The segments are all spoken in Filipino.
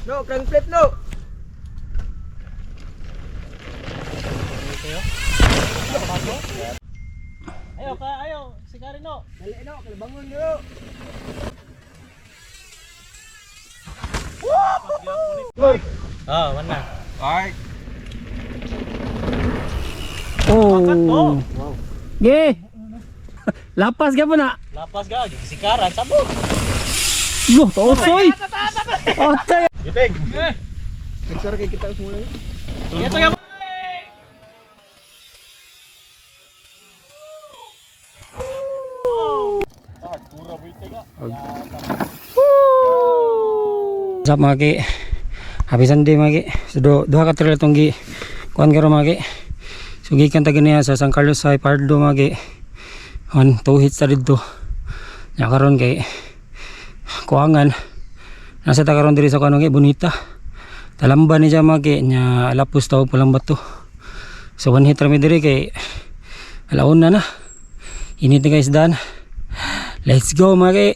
No, crank flip no. Ayaw, sigari no. Dali no, kalabangon no. Mana? Alright. Oh. Ge. Lapas ka po na. Lapas ga, sikaran sabot. Loh, tosoy. Otay. Giting. Nagsara kay kita semua. Ito ya. What's up mga ki? Happy Sunday mga ki. So duha ka trail itong gi kuhan karo mga ki. So gikan ta ganiya sa San Carlos High Pardo mga ki. 2 hits ta dito. Nya karon kay kuangan. Nasa ta karon diri sa kuan mga Bonita. Talamba ni siya mga ki. Nya alapos tao pulang bato. So 1 hit rami diri kay alaon na. Init na guys dan. Let's go mga ki.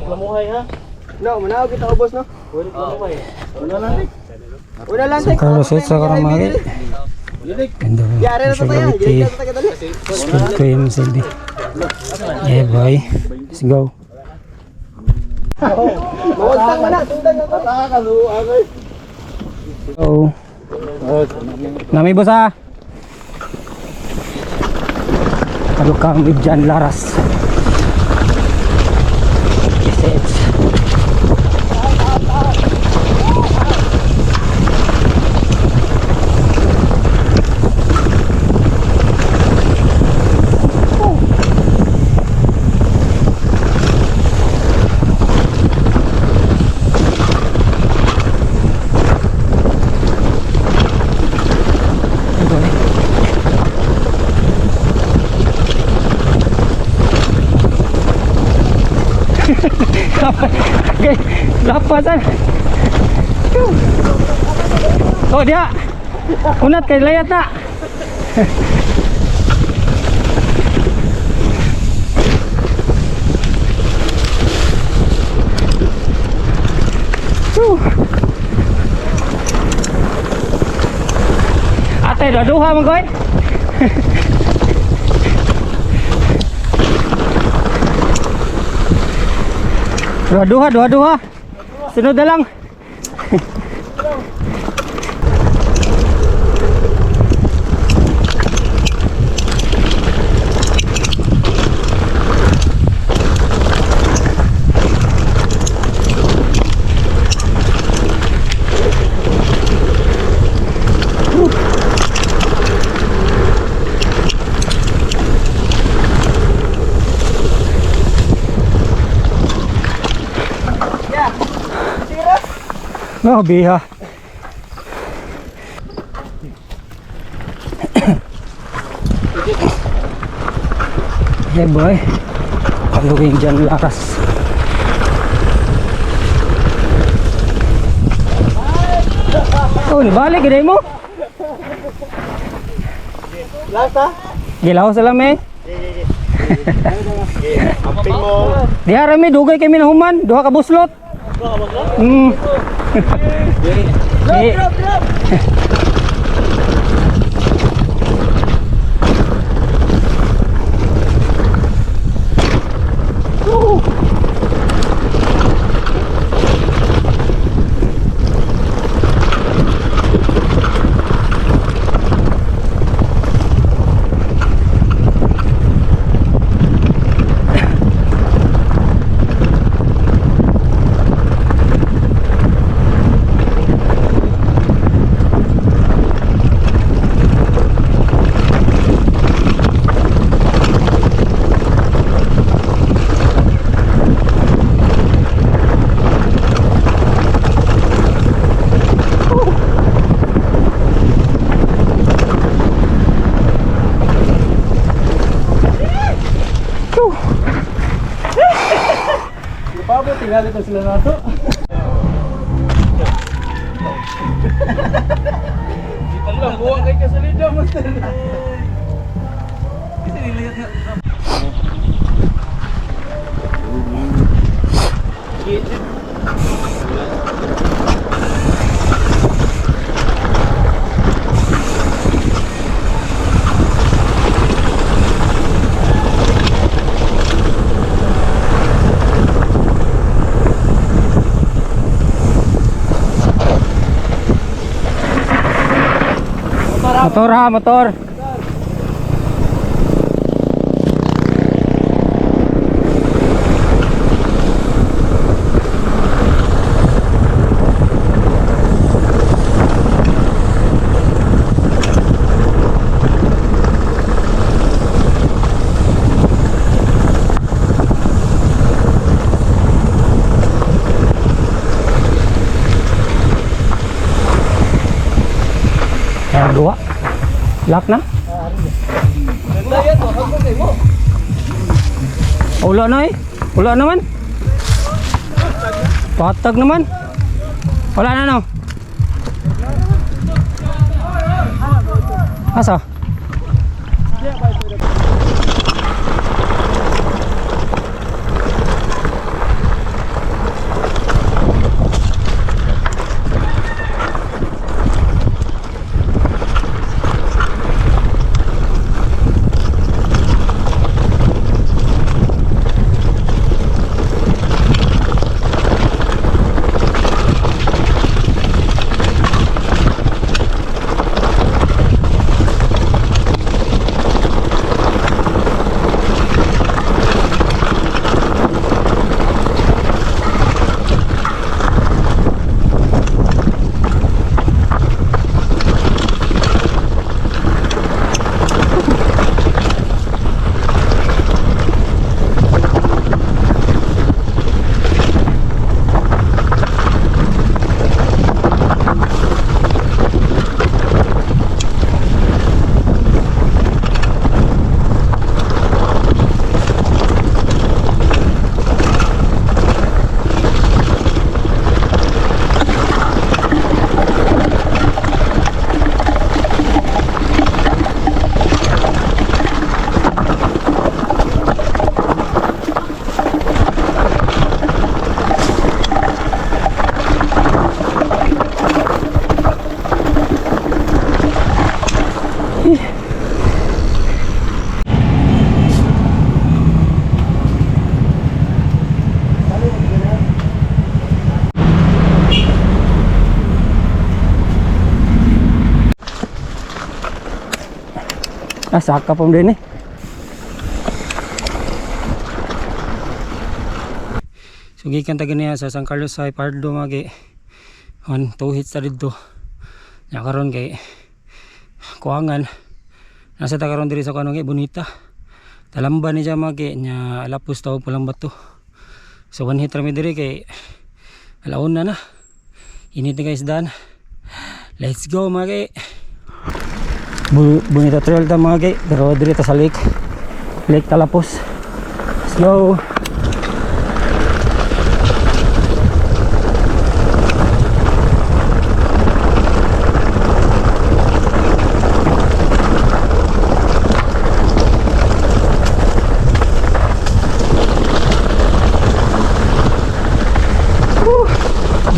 Lamuhay ha. No, manaw kita ubos no. Pwede lamuhay. Una lang. San Carlos Hits sa karang mga ki. Ganda mo. Yari na to tayo. Dili ka ta kadali. Speed ko yung silbi. Yeah boy. Let's go. Mawagtang man na, sundan na to. Oh. Nami bosa. Kalukang Ibjan Laras. Yes. Okay, lapasan. Oh dia. Kunat kay layat na. Ate dua-dua mong koy. Dua-dua. Sunod na lang. Oh, biha. Hey boy. Paluwing dyan lakas. Oh, balik gede mo. Last ha. Gilaw sa lami. Amping mo. Diha rami dugay kay minahuman, duha ka buslot. Drop. sila nato. Kita lang buwang kay kasalida master. Kasi nilihat nga. Motor ha, motor. Dua. Lock na? Ganda yan, hagbo kayo mo. Wala na eh. Wala naman. Patag naman. Wala na no. Asa? Saka pun din eh. So gikan ta ganiya sa San Carlos sa Pardo magi. On 2 hits ta didto. Nya karon kay kuangan. Nasa ta karon diri sa kanong Bonita. Talamba ni siya magi nya alapos taw pulang bato. So 1 hit ra mi diri kay alaon na. Init na guys dan. Let's go magi. Bonita trail ta mga kay, pero dito sa lake Talapos. Let's go.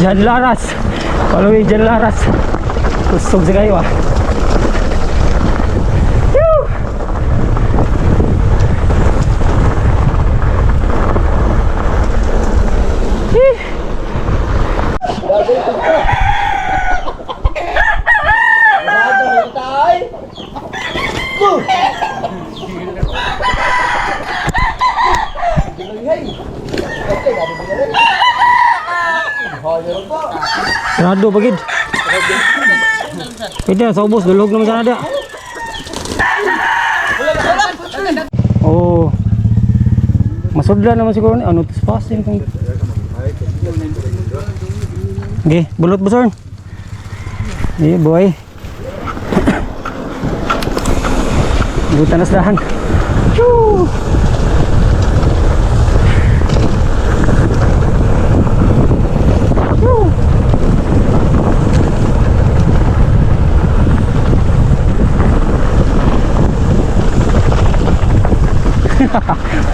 Jan Laras, kalau Jan Laras kusog sa kayo ah. Rado bagid. Pwede sa ubos dulog naman sana dia. Oh. Masudlan naman siguro ni ano passing kung. Okay, bulot busor. Iya boy. Butan nasdahan. Choo.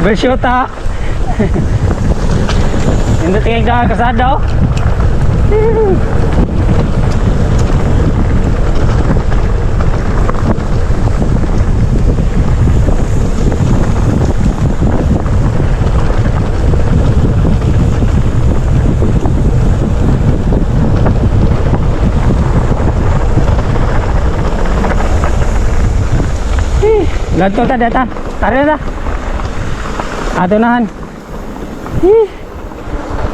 Bershoot ha. Hindi tingin ka kasada oh. Ladto ta data. Tara na. Ato nahan.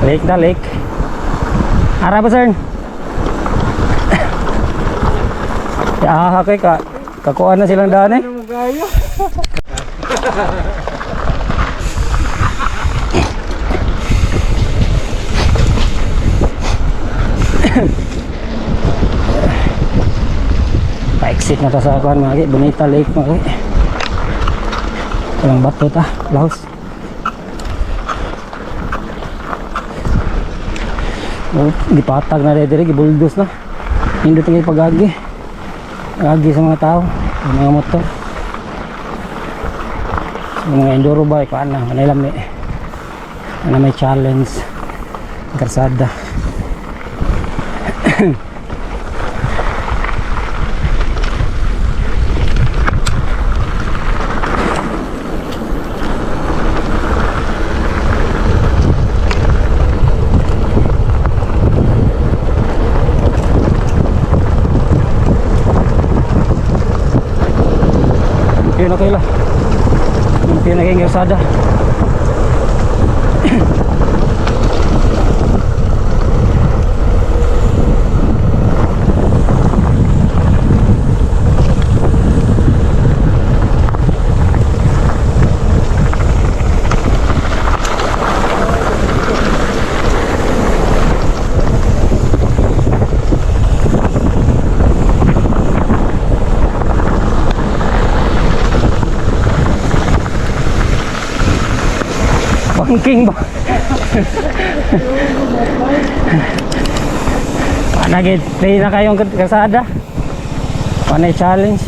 Lake na lake. Ara ba sir? Ya kay ka kakuan na silang daan eh. Pa-exit na ta sa kuan mga Bonita Lake mga walang bato ta, lahos. Oh, gipatag na dire, gibuldos na. Hindi tingay pagagi. Agi sa mga tao, sa mga motor. Sa mga enduro bike, paano? Manilam ni. Ano may challenge. Karsada. Yun okay lah. Yung naging Ersada. Bangking ba? Nag-play na kayong kasada? Panay challenge.